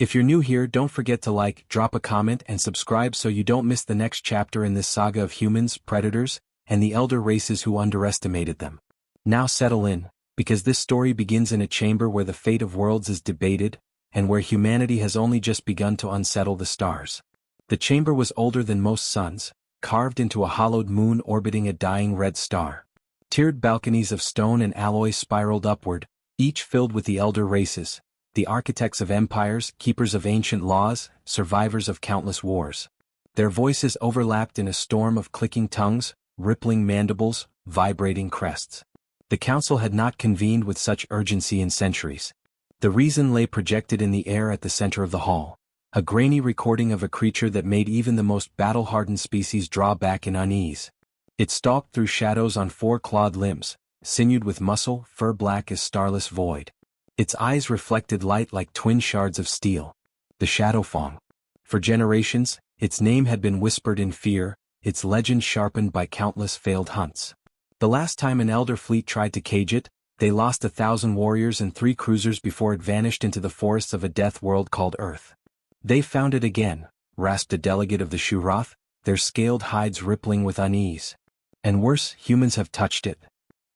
If you're new here, don't forget to like, drop a comment and subscribe so you don't miss the next chapter in this saga of humans, predators, and the elder races who underestimated them. Now settle in, because this story begins in a chamber where the fate of worlds is debated, and where humanity has only just begun to unsettle the stars. The chamber was older than most suns, carved into a hollowed moon orbiting a dying red star. Tiered balconies of stone and alloy spiraled upward, each filled with the elder races, the architects of empires, keepers of ancient laws, survivors of countless wars. Their voices overlapped in a storm of clicking tongues, rippling mandibles, vibrating crests. The council had not convened with such urgency in centuries. The reason lay projected in the air at the center of the hall, a grainy recording of a creature that made even the most battle-hardened species draw back in unease. It stalked through shadows on four clawed limbs, sinewed with muscle, fur black as starless void. Its eyes reflected light like twin shards of steel. The Shadowfang. For generations, its name had been whispered in fear, its legend sharpened by countless failed hunts. The last time an elder fleet tried to cage it, they lost 1,000 warriors and 3 cruisers before it vanished into the forests of a death world called Earth. They found it again, rasped a delegate of the Shurath, their scaled hides rippling with unease. And worse, humans have touched it.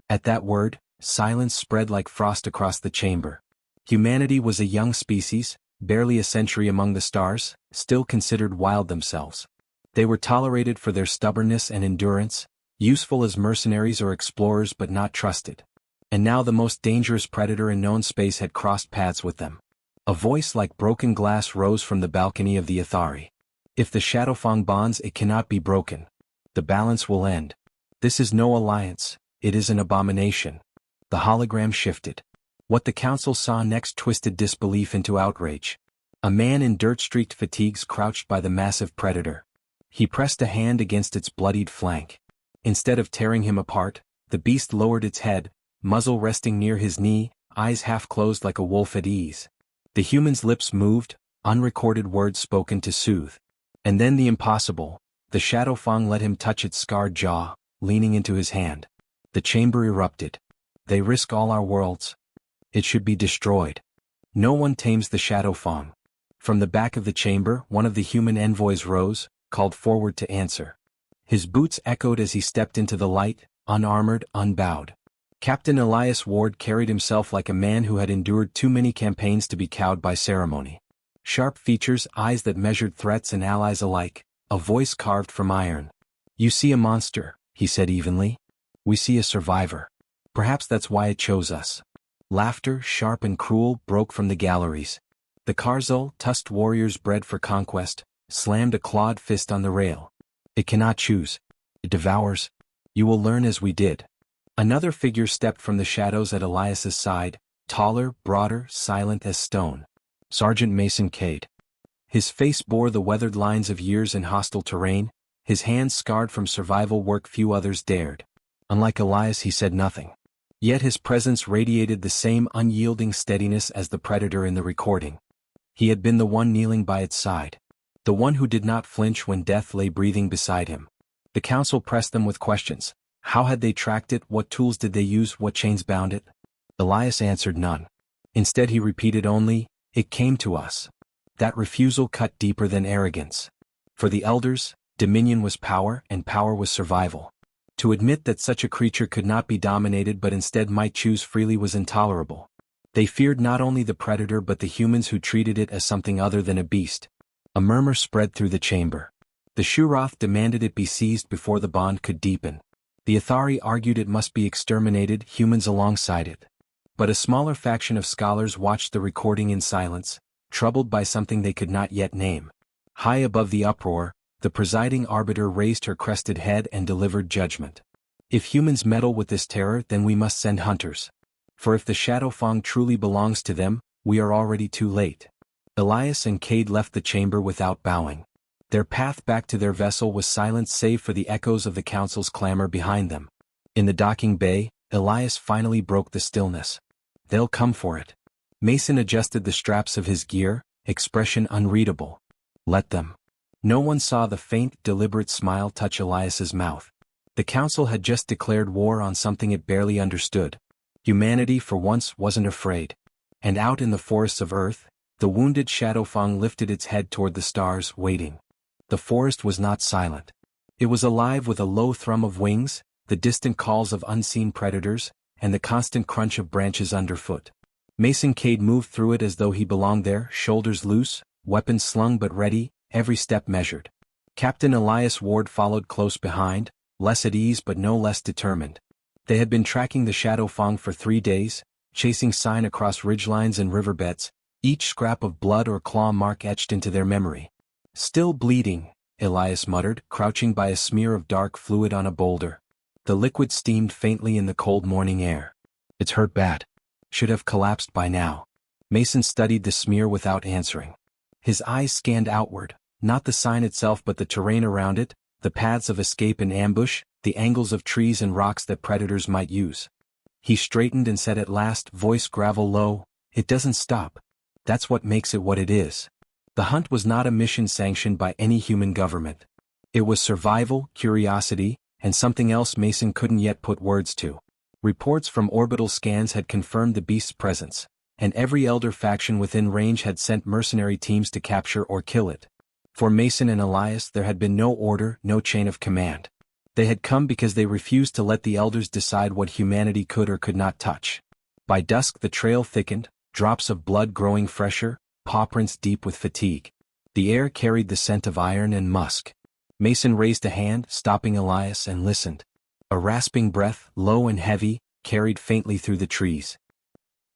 At that word, silence spread like frost across the chamber. Humanity was a young species, barely a century among the stars, still considered wild themselves. They were tolerated for their stubbornness and endurance, useful as mercenaries or explorers but not trusted. And now the most dangerous predator in known space had crossed paths with them. A voice like broken glass rose from the balcony of the Athari. If the Shadowfang bonds, it cannot be broken. The balance will end. This is no alliance, it is an abomination. The hologram shifted. What the council saw next twisted disbelief into outrage. A man in dirt-streaked fatigues crouched by the massive predator. He pressed a hand against its bloodied flank. Instead of tearing him apart, the beast lowered its head, muzzle resting near his knee, eyes half closed like a wolf at ease. The human's lips moved, unrecorded words spoken to soothe. And then the impossible. The Shadowfang let him touch its scarred jaw, leaning into his hand. The chamber erupted. They risk all our worlds. It should be destroyed. No one tames the Shadowfang. From the back of the chamber, one of the human envoys rose, called forward to answer. His boots echoed as he stepped into the light, unarmored, unbowed. Captain Elias Ward carried himself like a man who had endured too many campaigns to be cowed by ceremony. Sharp features, eyes that measured threats and allies alike, a voice carved from iron. "You see a monster," he said evenly. "We see a survivor. Perhaps that's why it chose us." Laughter, sharp and cruel, broke from the galleries. The Karzul, tusked warriors bred for conquest, slammed a clawed fist on the rail. "It cannot choose. It devours. You will learn as we did." Another figure stepped from the shadows at Elias's side, taller, broader, silent as stone. Sergeant Mason Cade. His face bore the weathered lines of years in hostile terrain, his hands scarred from survival work few others dared. Unlike Elias, he said nothing. Yet his presence radiated the same unyielding steadiness as the predator in the recording. He had been the one kneeling by its side. The one who did not flinch when death lay breathing beside him. The council pressed them with questions. How had they tracked it? What tools did they use? What chains bound it? Elias answered none. Instead he repeated only, "It came to us." That refusal cut deeper than arrogance. For the elders, dominion was power, and power was survival. To admit that such a creature could not be dominated but instead might choose freely was intolerable. They feared not only the predator but the humans who treated it as something other than a beast. A murmur spread through the chamber. The Shurath demanded it be seized before the bond could deepen. The Athari argued it must be exterminated, humans alongside it. But a smaller faction of scholars watched the recording in silence, troubled by something they could not yet name. High above the uproar, the presiding arbiter raised her crested head and delivered judgment. "If humans meddle with this terror, then we must send hunters. For if the Shadowfang truly belongs to them, we are already too late." Elias and Cade left the chamber without bowing. Their path back to their vessel was silent save for the echoes of the council's clamor behind them. In the docking bay, Elias finally broke the stillness. "They'll come for it." Mason adjusted the straps of his gear, expression unreadable. "Let them." No one saw the faint, deliberate smile touch Elias's mouth. The council had just declared war on something it barely understood. Humanity for once wasn't afraid. And out in the forests of Earth, The wounded Shadowfang lifted its head toward the stars, waiting. The forest was not silent. It was alive with a low thrum of wings, the distant calls of unseen predators, and the constant crunch of branches underfoot. Mason Cade moved through it as though he belonged there, shoulders loose, weapons slung but ready, every step measured. Captain Elias Ward followed close behind, less at ease but no less determined. They had been tracking the Shadowfang for 3 days, chasing sign across ridgelines and riverbeds, each scrap of blood or claw mark etched into their memory. Still bleeding, Elias muttered, crouching by a smear of dark fluid on a boulder. The liquid steamed faintly in the cold morning air. It's hurt bad. Should have collapsed by now. Mason studied the smear without answering. His eyes scanned outward, not the sign itself but the terrain around it, the paths of escape and ambush, the angles of trees and rocks that predators might use. He straightened and said at last, voice gravel low, "It doesn't stop. That's what makes it what it is." The hunt was not a mission sanctioned by any human government. It was survival, curiosity, and something else Mason couldn't yet put words to. Reports from orbital scans had confirmed the beast's presence, and every elder faction within range had sent mercenary teams to capture or kill it. For Mason and Elias there had been no order, no chain of command. They had come because they refused to let the elders decide what humanity could or could not touch. By dusk the trail thickened, drops of blood growing fresher, paw prints deep with fatigue. The air carried the scent of iron and musk. Mason raised a hand, stopping Elias, and listened. A rasping breath, low and heavy, carried faintly through the trees.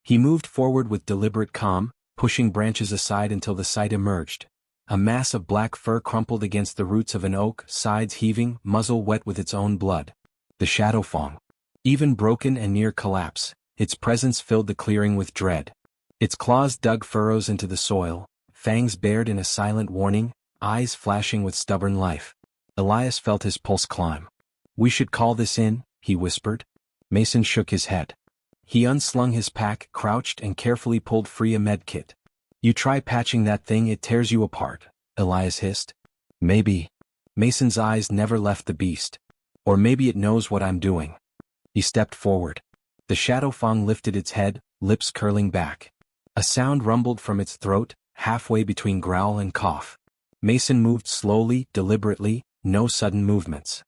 He moved forward with deliberate calm, pushing branches aside until the sight emerged. A mass of black fur crumpled against the roots of an oak, sides heaving, muzzle wet with its own blood. The Shadowfang. Even broken and near collapse, its presence filled the clearing with dread. Its claws dug furrows into the soil, fangs bared in a silent warning, eyes flashing with stubborn life. Elias felt his pulse climb. "We should call this in," he whispered. Mason shook his head. He unslung his pack, crouched and carefully pulled free a medkit. "You try patching that thing, it tears you apart," Elias hissed. "Maybe." Mason's eyes never left the beast. "Or maybe it knows what I'm doing." He stepped forward. The Shadowfang lifted its head, lips curling back. A sound rumbled from its throat, halfway between growl and cough. Mason moved slowly, deliberately, no sudden movements.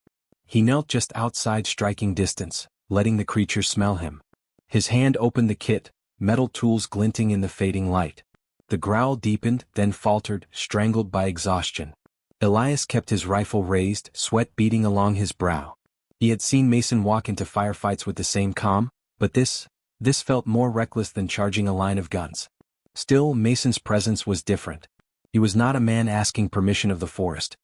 He knelt just outside striking distance, letting the creature smell him. His hand opened the kit, metal tools glinting in the fading light. The growl deepened, then faltered, strangled by exhaustion. Elias kept his rifle raised, sweat beading along his brow. He had seen Mason walk into firefights with the same calm, but this felt more reckless than charging a line of guns. Still, Mason's presence was different. He was not a man asking permission of the forest.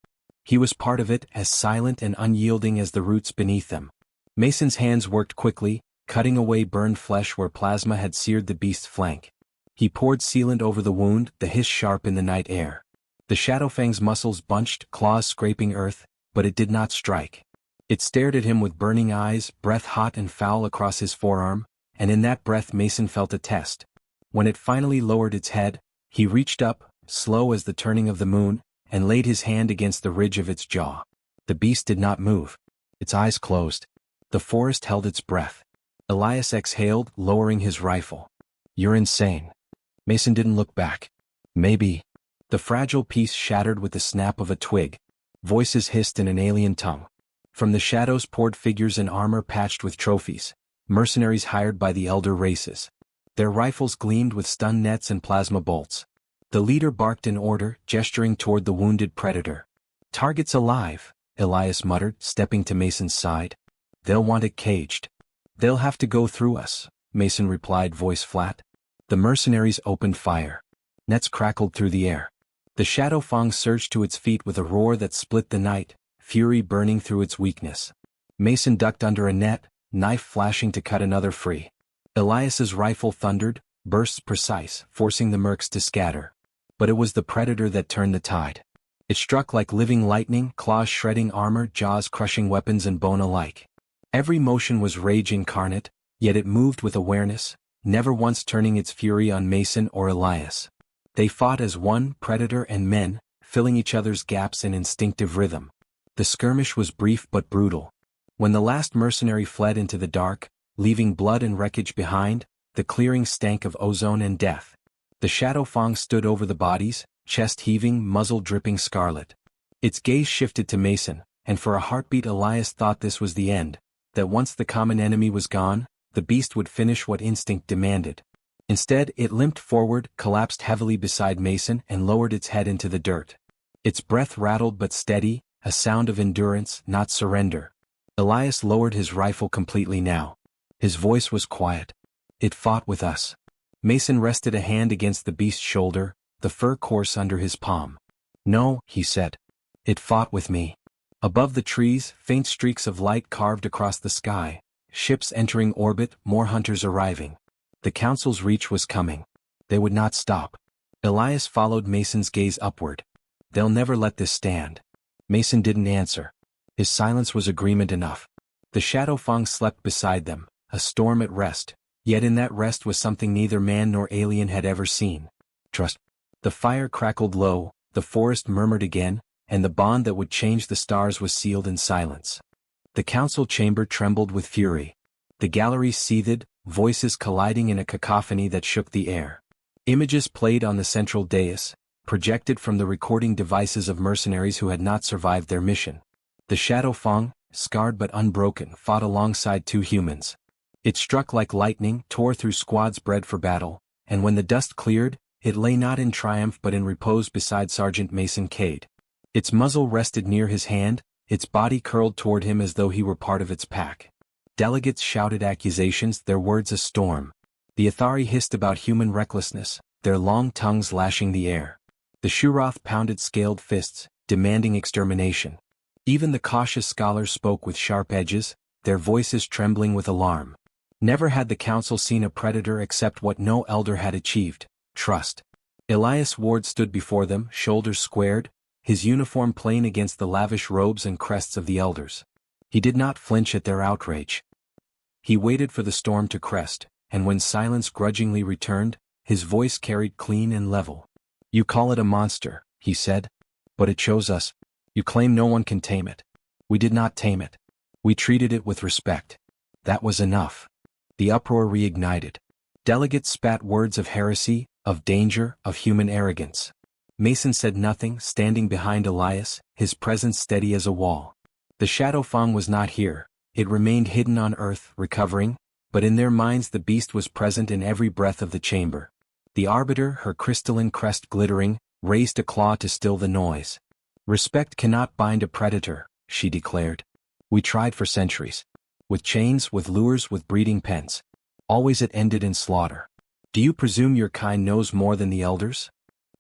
He was part of it, as silent and unyielding as the roots beneath them. Mason's hands worked quickly, cutting away burned flesh where plasma had seared the beast's flank. He poured sealant over the wound, the hiss sharp in the night air. The Shadowfang's muscles bunched, claws scraping earth, but it did not strike. It stared at him with burning eyes, breath hot and foul across his forearm, and in that breath Mason felt a test. When it finally lowered its head, he reached up, slow as the turning of the moon, and laid his hand against the ridge of its jaw. The beast did not move. Its eyes closed. The forest held its breath. Elias exhaled, lowering his rifle. "You're insane." Mason didn't look back. "Maybe." The fragile piece shattered with the snap of a twig. Voices hissed in an alien tongue. From the shadows poured figures in armor patched with trophies, mercenaries hired by the elder races. Their rifles gleamed with stun nets and plasma bolts. The leader barked in order, gesturing toward the wounded predator. "Target's alive," Elias muttered, stepping to Mason's side. "They'll want it caged." "They'll have to go through us," Mason replied, voice flat. The mercenaries opened fire. Nets crackled through the air. The Shadowfang surged to its feet with a roar that split the night, fury burning through its weakness. Mason ducked under a net, knife flashing to cut another free. Elias's rifle thundered, bursts precise, forcing the mercs to scatter. But it was the predator that turned the tide. It struck like living lightning, claws shredding armor, jaws crushing weapons and bone alike. Every motion was rage incarnate, yet it moved with awareness, never once turning its fury on Mason or Elias. They fought as one, predator and men, filling each other's gaps in instinctive rhythm. The skirmish was brief but brutal. When the last mercenary fled into the dark, leaving blood and wreckage behind, the clearing stank of ozone and death. The Shadow Fang stood over the bodies, chest heaving, muzzle dripping scarlet. Its gaze shifted to Mason, and for a heartbeat Elias thought this was the end, that once the common enemy was gone, the beast would finish what instinct demanded. Instead, it limped forward, collapsed heavily beside Mason and lowered its head into the dirt. Its breath rattled but steady, a sound of endurance, not surrender. Elias lowered his rifle completely now. His voice was quiet. It fought with us. Mason rested a hand against the beast's shoulder, the fur coarse under his palm. No, he said. It fought with me. Above the trees, faint streaks of light carved across the sky. Ships entering orbit, more hunters arriving. The council's reach was coming. They would not stop. Elias followed Mason's gaze upward. They'll never let this stand. Mason didn't answer. His silence was agreement enough. The Shadow Fang slept beside them, a storm at rest, yet in that rest was something neither man nor alien had ever seen. Trust. The fire crackled low, the forest murmured again, and the bond that would change the stars was sealed in silence. The council chamber trembled with fury. The gallery seethed, voices colliding in a cacophony that shook the air. Images played on the central dais, projected from the recording devices of mercenaries who had not survived their mission. The Shadow Fang, scarred but unbroken, fought alongside two humans. It struck like lightning, tore through squads bred for battle, and when the dust cleared, it lay not in triumph but in repose beside Sergeant Mason Cade. Its muzzle rested near his hand, its body curled toward him as though he were part of its pack. Delegates shouted accusations, their words a storm. The Athari hissed about human recklessness, their long tongues lashing the air. The Shuroth pounded scaled fists, demanding extermination. Even the cautious scholars spoke with sharp edges, their voices trembling with alarm. Never had the council seen a predator except what no elder had achieved: trust. Elias Ward stood before them, shoulders squared, his uniform plain against the lavish robes and crests of the elders. He did not flinch at their outrage. He waited for the storm to crest, and when silence grudgingly returned, his voice carried clean and level. You call it a monster, he said. But it chose us. You claim no one can tame it. We did not tame it. We treated it with respect. That was enough. The uproar reignited. Delegates spat words of heresy, of danger, of human arrogance. Mason said nothing, standing behind Elias, his presence steady as a wall. The Shadow Fang was not here. It remained hidden on earth, recovering, but in their minds the beast was present in every breath of the chamber. The Arbiter, her crystalline crest glittering, raised a claw to still the noise. Respect cannot bind a predator, she declared. We tried for centuries. With chains, with lures, with breeding pens. Always it ended in slaughter. Do you presume your kind knows more than the elders?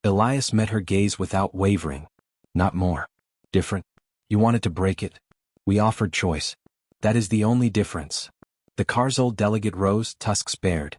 Elias met her gaze without wavering. Not more. Different. You wanted to break it. We offered choice. That is the only difference. The Karzul delegate rose, tusks bared.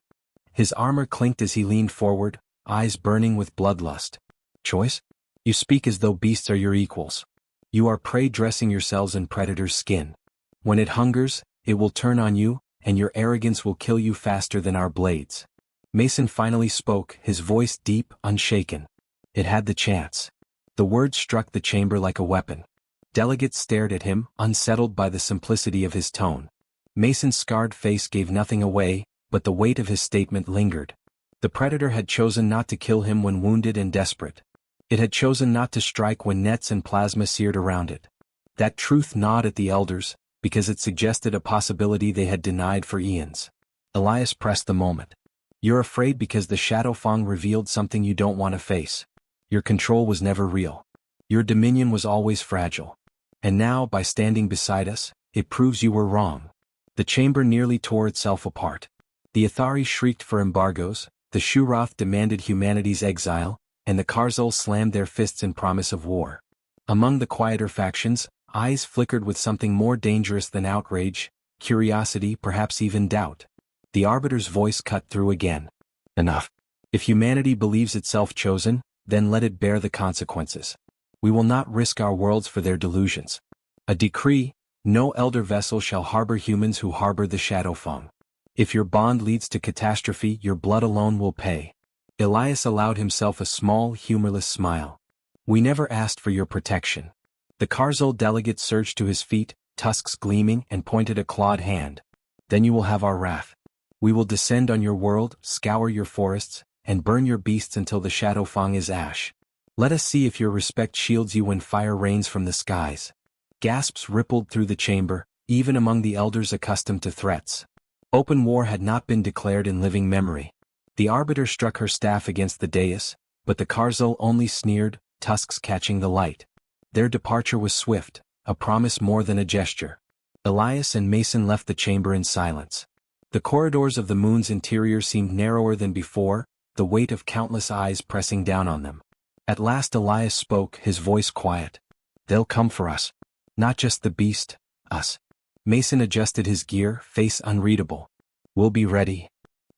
His armor clinked as he leaned forward, eyes burning with bloodlust. Choice? You speak as though beasts are your equals. You are prey dressing yourselves in predator's skin. When it hungers, it will turn on you, and your arrogance will kill you faster than our blades. Mason finally spoke, his voice deep, unshaken. It had the chance. The words struck the chamber like a weapon. Delegates stared at him, unsettled by the simplicity of his tone. Mason's scarred face gave nothing away, but the weight of his statement lingered. The predator had chosen not to kill him when wounded and desperate. It had chosen not to strike when nets and plasma seared around it. That truth gnawed at the elders, because it suggested a possibility they had denied for eons. Elias pressed the moment. You're afraid because the Shadow Fang revealed something you don't want to face. Your control was never real. Your dominion was always fragile. And now, by standing beside us, it proves you were wrong. The chamber nearly tore itself apart. The Athari shrieked for embargoes, the Shuroth demanded humanity's exile, and the Karzul slammed their fists in promise of war. Among the quieter factions, eyes flickered with something more dangerous than outrage, curiosity, perhaps even doubt. The Arbiter's voice cut through again. Enough. If humanity believes itself chosen, then let it bear the consequences. We will not risk our worlds for their delusions. A decree: no elder vessel shall harbor humans who harbor the Shadow Fang. If your bond leads to catastrophe, your blood alone will pay. Elias allowed himself a small, humorless smile. We never asked for your protection. The Karzul delegate surged to his feet, tusks gleaming, and pointed a clawed hand. Then you will have our wrath. We will descend on your world, scour your forests, and burn your beasts until the Shadow Fang is ash. Let us see if your respect shields you when fire rains from the skies." Gasps rippled through the chamber, even among the elders accustomed to threats. Open war had not been declared in living memory. The arbiter struck her staff against the dais, but the Karzul only sneered, tusks catching the light. Their departure was swift, a promise more than a gesture. Elias and Mason left the chamber in silence. The corridors of the moon's interior seemed narrower than before, the weight of countless eyes pressing down on them. At last Elias spoke, his voice quiet. "They'll come for us. Not just the beast, us." Mason adjusted his gear, face unreadable. "We'll be ready."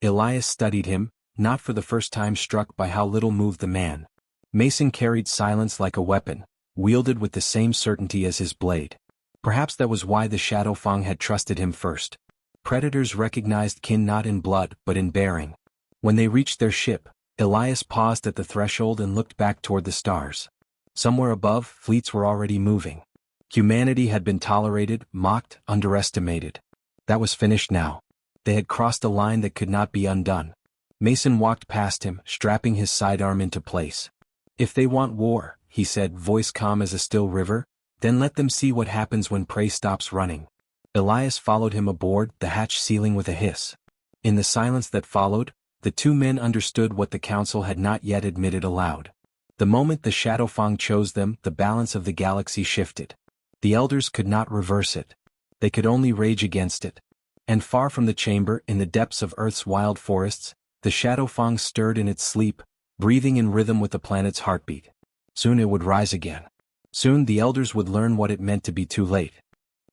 Elias studied him, not for the first time struck by how little moved the man. Mason carried silence like a weapon, wielded with the same certainty as his blade. Perhaps that was why the Shadow Fang had trusted him first. Predators recognized kin not in blood but in bearing. When they reached their ship, Elias paused at the threshold and looked back toward the stars. Somewhere above, fleets were already moving. Humanity had been tolerated, mocked, underestimated. That was finished now. They had crossed a line that could not be undone. Mason walked past him, strapping his sidearm into place. "If they want war," he said, voice calm as a still river, "then let them see what happens when prey stops running." Elias followed him aboard, the hatch sealing with a hiss. In the silence that followed, the two men understood what the council had not yet admitted aloud. The moment the Shadow Fang chose them, the balance of the galaxy shifted. The elders could not reverse it. They could only rage against it. And far from the chamber, in the depths of Earth's wild forests, the Shadow Fang stirred in its sleep, breathing in rhythm with the planet's heartbeat. Soon it would rise again. Soon the elders would learn what it meant to be too late.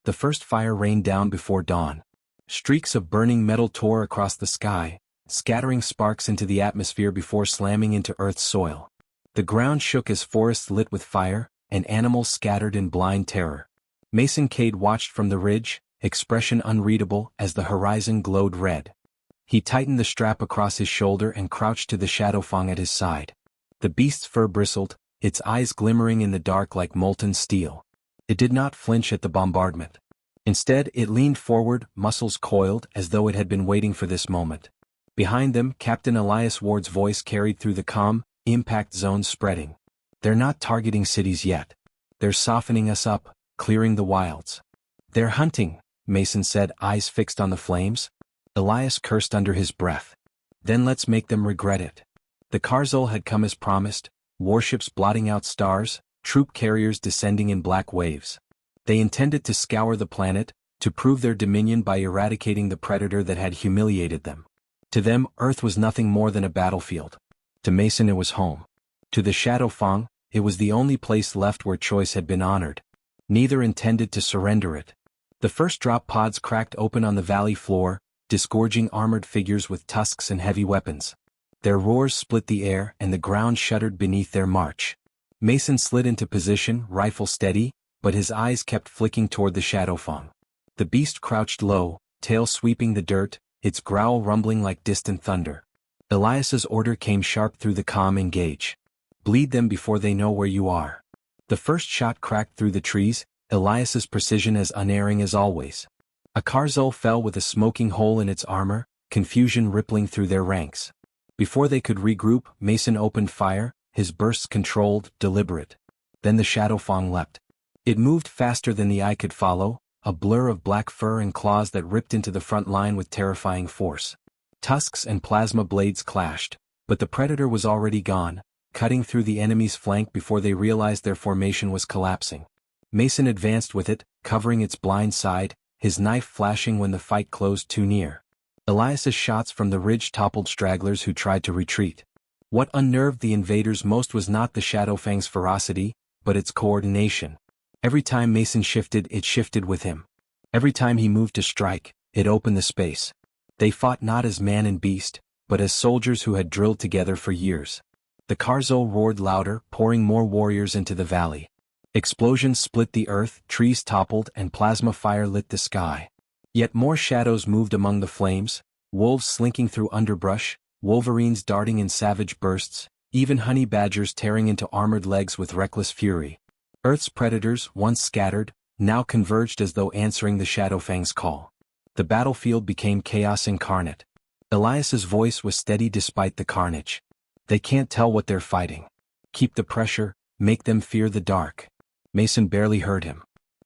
The first fire rained down before dawn. Streaks of burning metal tore across the sky, scattering sparks into the atmosphere before slamming into Earth's soil. The ground shook as forests lit with fire, and animals scattered in blind terror. Mason Cade watched from the ridge, expression unreadable as the horizon glowed red. He tightened the strap across his shoulder and crouched to the Shadow Fang at his side. The beast's fur bristled, its eyes glimmering in the dark like molten steel. It did not flinch at the bombardment. Instead, it leaned forward, muscles coiled, as though it had been waiting for this moment. Behind them, Captain Elias Ward's voice carried through the calm, impact zone spreading. "They're not targeting cities yet. They're softening us up, clearing the wilds." "They're hunting," Mason said, eyes fixed on the flames. Elias cursed under his breath. "Then let's make them regret it." The Karzul had come as promised, warships blotting out stars, troop carriers descending in black waves. They intended to scour the planet, to prove their dominion by eradicating the predator that had humiliated them. To them, Earth was nothing more than a battlefield. To Mason it was home. To the Shadow Fang, it was the only place left where choice had been honored. Neither intended to surrender it. The first drop pods cracked open on the valley floor, disgorging armored figures with tusks and heavy weapons. Their roars split the air and the ground shuddered beneath their march. Mason slid into position, rifle steady, but his eyes kept flicking toward the Shadow Fang. The beast crouched low, tail sweeping the dirt, its growl rumbling like distant thunder. Elias's order came sharp through the calm, "Engage. Bleed them before they know where you are." The first shot cracked through the trees, Elias's precision as unerring as always. A Karzul fell with a smoking hole in its armor, confusion rippling through their ranks. Before they could regroup, Mason opened fire, his bursts controlled, deliberate. Then the Shadow Fang leapt. It moved faster than the eye could follow, a blur of black fur and claws that ripped into the front line with terrifying force. Tusks and plasma blades clashed, but the predator was already gone, cutting through the enemy's flank before they realized their formation was collapsing. Mason advanced with it, covering its blind side, his knife flashing when the fight closed too near. Elias's shots from the ridge toppled stragglers who tried to retreat. What unnerved the invaders most was not the Shadow Fang's ferocity, but its coordination. Every time Mason shifted, it shifted with him. Every time he moved to strike, it opened the space. They fought not as man and beast, but as soldiers who had drilled together for years. The Karzul roared louder, pouring more warriors into the valley. Explosions split the earth, trees toppled, and plasma fire lit the sky. Yet more shadows moved among the flames, wolves slinking through underbrush, wolverines darting in savage bursts, even honey badgers tearing into armored legs with reckless fury. Earth's predators, once scattered, now converged as though answering the Shadow Fang's call. The battlefield became chaos incarnate. Elias's voice was steady despite the carnage. They can't tell what they're fighting. Keep the pressure, make them fear the dark. Mason barely heard him.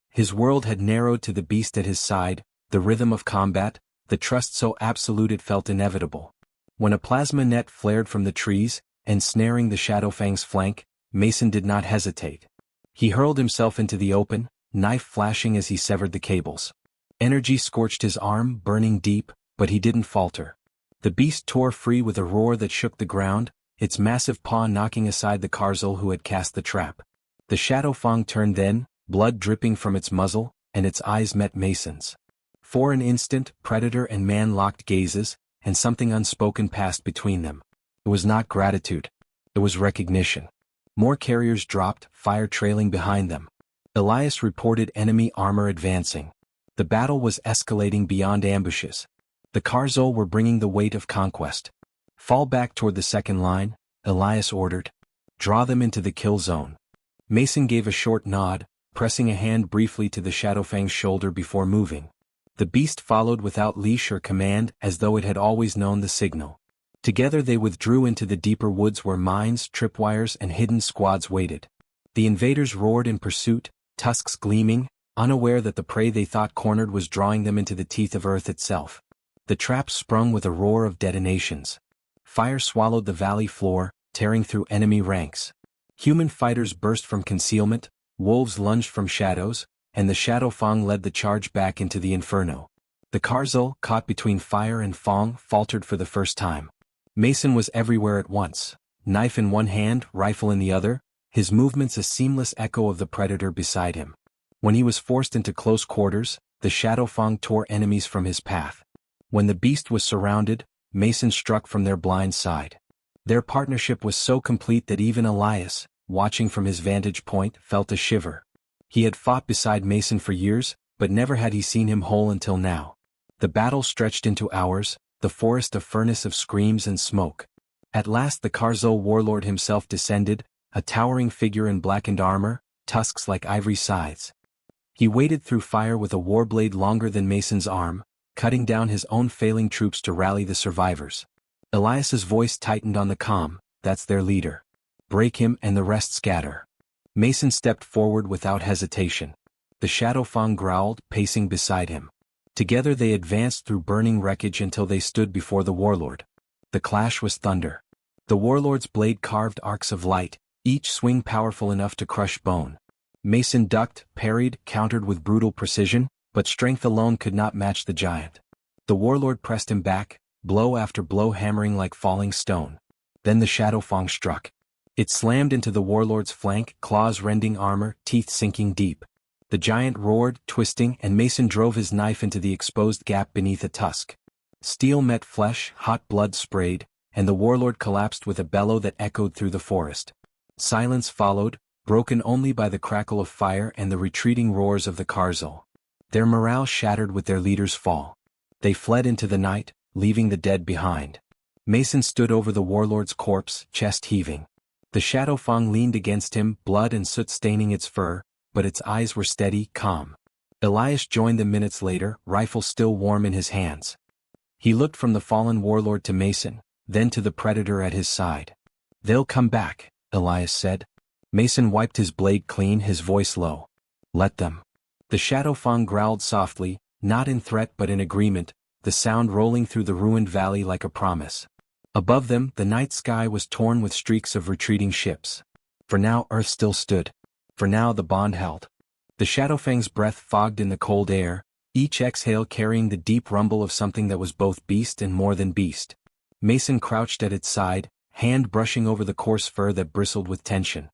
His world had narrowed to the beast at his side, the rhythm of combat, the trust so absolute it felt inevitable. When a plasma net flared from the trees, ensnaring the Shadowfang's flank, Mason did not hesitate. He hurled himself into the open, knife flashing as he severed the cables. Energy scorched his arm, burning deep, but he didn't falter. The beast tore free with a roar that shook the ground, its massive paw knocking aside the Karzul who had cast the trap. The Shadowfang turned then, blood dripping from its muzzle, and its eyes met Mason's. For an instant, predator and man locked gazes, and something unspoken passed between them. It was not gratitude. It was recognition. More carriers dropped, fire trailing behind them. Elias reported enemy armor advancing. The battle was escalating beyond ambushes. The Karzul were bringing the weight of conquest. Fall back toward the second line, Elias ordered. Draw them into the kill zone. Mason gave a short nod, pressing a hand briefly to the Shadowfang's shoulder before moving. The beast followed without leash or command, as though it had always known the signal. Together they withdrew into the deeper woods where mines, tripwires, and hidden squads waited. The invaders roared in pursuit, tusks gleaming, unaware that the prey they thought cornered was drawing them into the teeth of Earth itself. The traps sprung with a roar of detonations. Fire swallowed the valley floor, tearing through enemy ranks. Human fighters burst from concealment, wolves lunged from shadows, and the Shadowfang led the charge back into the inferno. The Karzul, caught between fire and Fang, faltered for the first time. Mason was everywhere at once, knife in one hand, rifle in the other, his movements a seamless echo of the predator beside him. When he was forced into close quarters, the Shadowfang tore enemies from his path. When the beast was surrounded, Mason struck from their blind side. Their partnership was so complete that even Elias, watching from his vantage point, felt a shiver. He had fought beside Mason for years, but never had he seen him whole until now. The battle stretched into hours, the forest a furnace of screams and smoke. At last the Karzul warlord himself descended, a towering figure in blackened armor, tusks like ivory scythes. He waded through fire with a warblade longer than Mason's arm, cutting down his own failing troops to rally the survivors. Elias's voice tightened on the comm, "That's their leader. Break him and the rest scatter." Mason stepped forward without hesitation. The Shadowfang growled, pacing beside him. Together they advanced through burning wreckage until they stood before the warlord. The clash was thunder. The warlord's blade carved arcs of light, each swing powerful enough to crush bone. Mason ducked, parried, countered with brutal precision, but strength alone could not match the giant. The warlord pressed him back, blow after blow hammering like falling stone. Then the Shadowfang struck. It slammed into the warlord's flank, claws rending armor, teeth sinking deep. The giant roared, twisting, and Mason drove his knife into the exposed gap beneath a tusk. Steel met flesh, hot blood sprayed, and the warlord collapsed with a bellow that echoed through the forest. Silence followed, broken only by the crackle of fire and the retreating roars of the Karzul. Their morale shattered with their leader's fall. They fled into the night, leaving the dead behind. Mason stood over the warlord's corpse, chest heaving. The Shadowfang leaned against him, blood and soot staining its fur, but its eyes were steady, calm. Elias joined them minutes later, rifle still warm in his hands. He looked from the fallen warlord to Mason, then to the predator at his side. "They'll come back," Elias said. Mason wiped his blade clean, his voice low. "Let them." The Shadowfang growled softly, not in threat but in agreement, the sound rolling through the ruined valley like a promise. Above them, the night sky was torn with streaks of retreating ships. For now Earth still stood. For now the bond held. The Shadowfang's breath fogged in the cold air, each exhale carrying the deep rumble of something that was both beast and more than beast. Mason crouched at its side, hand brushing over the coarse fur that bristled with tension.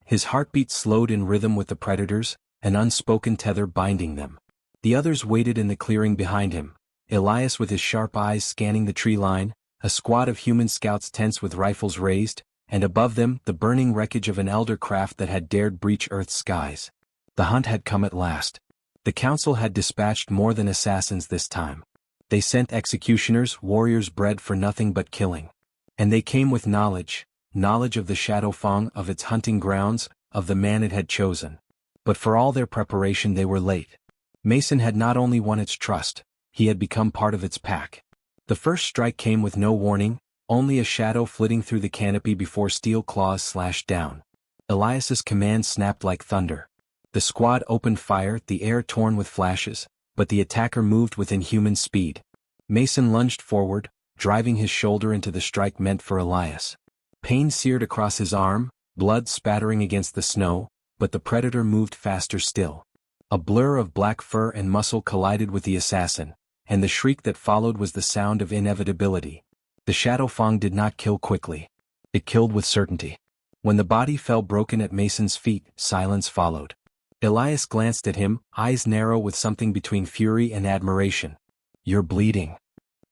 His heartbeat slowed in rhythm with the predators, an unspoken tether binding them. The others waited in the clearing behind him, Elias with his sharp eyes scanning the tree line, a squad of human scouts tense with rifles raised, and above them the burning wreckage of an elder craft that had dared breach Earth's skies. The hunt had come at last. The council had dispatched more than assassins this time. They sent executioners, warriors bred for nothing but killing. And they came with knowledge of the Shadowfang, of its hunting grounds, of the man it had chosen. But for all their preparation they were late. Mason had not only won its trust, he had become part of its pack. The first strike came with no warning, only a shadow flitting through the canopy before steel claws slashed down. Elias's command snapped like thunder. The squad opened fire, the air torn with flashes, but the attacker moved with inhuman speed. Mason lunged forward, driving his shoulder into the strike meant for Elias. Pain seared across his arm, blood spattering against the snow, but the predator moved faster still. A blur of black fur and muscle collided with the assassin, and the shriek that followed was the sound of inevitability. The Shadow Fang did not kill quickly. It killed with certainty. When the body fell broken at Mason's feet, silence followed. Elias glanced at him, eyes narrow with something between fury and admiration. "You're bleeding.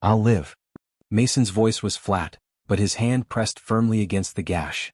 I'll live." Mason's voice was flat, but his hand pressed firmly against the gash.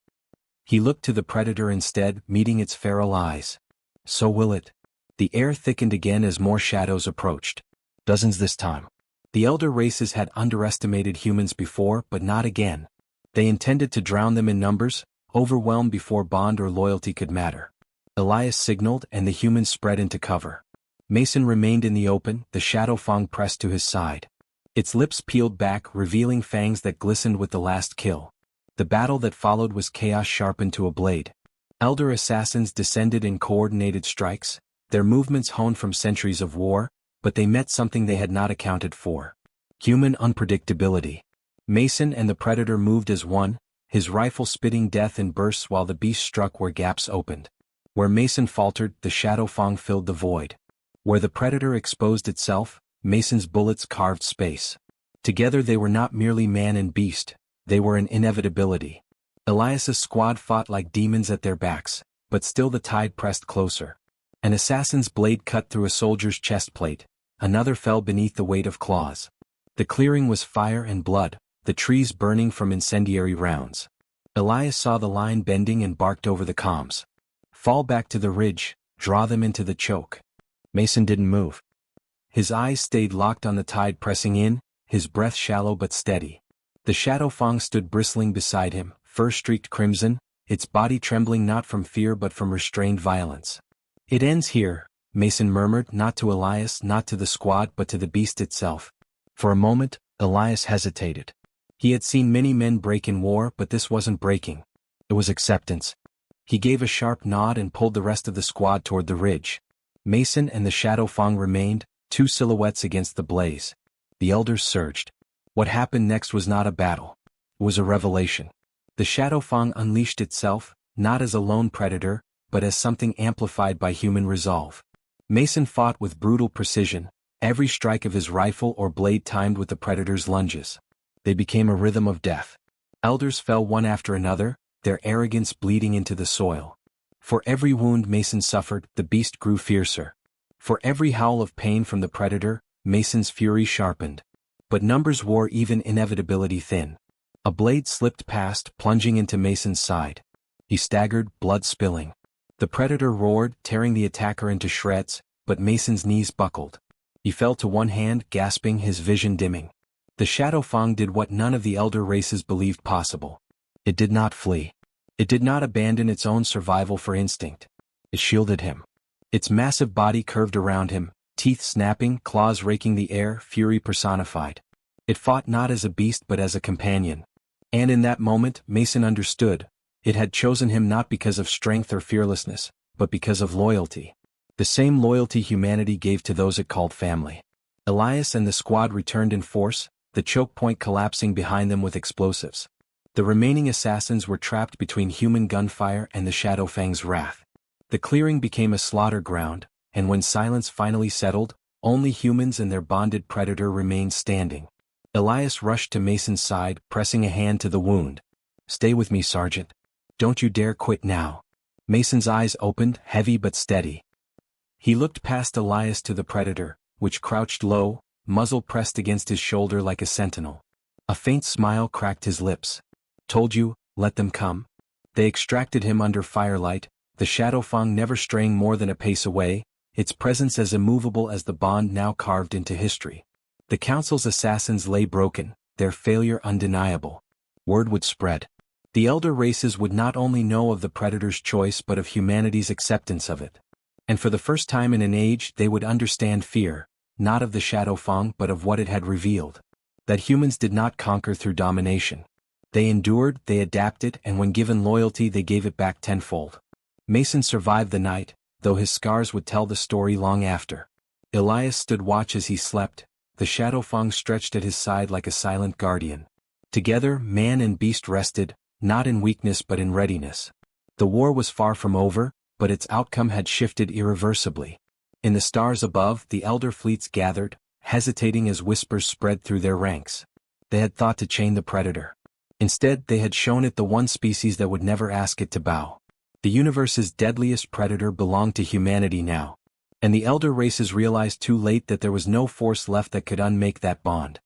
He looked to the predator instead, meeting its feral eyes. "So will it." The air thickened again as more shadows approached. Dozens this time. The elder races had underestimated humans before, but not again. They intended to drown them in numbers, overwhelmed before bond or loyalty could matter. Elias signaled, and the humans spread into cover. Mason remained in the open, the Shadow Fang pressed to his side. Its lips peeled back, revealing fangs that glistened with the last kill. The battle that followed was chaos sharpened to a blade. Elder assassins descended in coordinated strikes, their movements honed from centuries of war, but they met something they had not accounted for. Human unpredictability. Mason and the predator moved as one, his rifle spitting death in bursts while the beast struck where gaps opened. Where Mason faltered, the Shadow Fang filled the void. Where the predator exposed itself, Mason's bullets carved space. Together they were not merely man and beast, they were an inevitability. Elias's squad fought like demons at their backs, but still the tide pressed closer. An assassin's blade cut through a soldier's chest plate, another fell beneath the weight of claws. The clearing was fire and blood, the trees burning from incendiary rounds. Elias saw the line bending and barked over the comms. "Fall back to the ridge, draw them into the choke." Mason didn't move. His eyes stayed locked on the tide pressing in, his breath shallow but steady. The Shadow Fang stood bristling beside him, fur streaked crimson, its body trembling not from fear but from restrained violence. "It ends here," Mason murmured, not to Elias, not to the squad, but to the beast itself. For a moment, Elias hesitated. He had seen many men break in war, but this wasn't breaking. It was acceptance. He gave a sharp nod and pulled the rest of the squad toward the ridge. Mason and the Shadow Fang remained, two silhouettes against the blaze. The elders surged. What happened next was not a battle. It was a revelation. The Shadow Fang unleashed itself, not as a lone predator, but as something amplified by human resolve. Mason fought with brutal precision, every strike of his rifle or blade timed with the predator's lunges. They became a rhythm of death. Elders fell one after another, their arrogance bleeding into the soil. For every wound Mason suffered, the beast grew fiercer. For every howl of pain from the predator, Mason's fury sharpened. But numbers wore even inevitability thin. A blade slipped past, plunging into Mason's side. He staggered, blood spilling. The predator roared, tearing the attacker into shreds, but Mason's knees buckled. He fell to one hand, gasping, his vision dimming. The Shadow Fang did what none of the elder races believed possible. It did not flee. It did not abandon its own survival for instinct. It shielded him. Its massive body curved around him, teeth snapping, claws raking the air, fury personified. It fought not as a beast but as a companion. And in that moment, Mason understood. It had chosen him not because of strength or fearlessness, but because of loyalty. The same loyalty humanity gave to those it called family. Elias and the squad returned in force, the choke point collapsing behind them with explosives. The remaining assassins were trapped between human gunfire and the Shadow Fang's wrath. The clearing became a slaughter ground, and when silence finally settled, only humans and their bonded predator remained standing. Elias rushed to Mason's side, pressing a hand to the wound. "Stay with me, Sergeant. Don't you dare quit now." Mason's eyes opened, heavy but steady. He looked past Elias to the predator, which crouched low, muzzle pressed against his shoulder like a sentinel. A faint smile cracked his lips. "Told you, let them come." They extracted him under firelight, the Shadow Fang never straying more than a pace away, its presence as immovable as the bond now carved into history. The Council's assassins lay broken, their failure undeniable. Word would spread. The elder races would not only know of the predator's choice but of humanity's acceptance of it. And for the first time in an age they would understand fear, not of the Shadow Fang but of what it had revealed. That humans did not conquer through domination. They endured, they adapted, and when given loyalty they gave it back tenfold. Mason survived the night, though his scars would tell the story long after. Elias stood watch as he slept, the shadow Feng stretched at his side like a silent guardian. Together, man and beast rested, not in weakness but in readiness. The war was far from over, but its outcome had shifted irreversibly. In the stars above, the elder fleets gathered, hesitating as whispers spread through their ranks. They had thought to chain the predator. Instead, they had shown it the one species that would never ask it to bow. The universe's deadliest predator belonged to humanity now. And the elder races realized too late that there was no force left that could unmake that bond.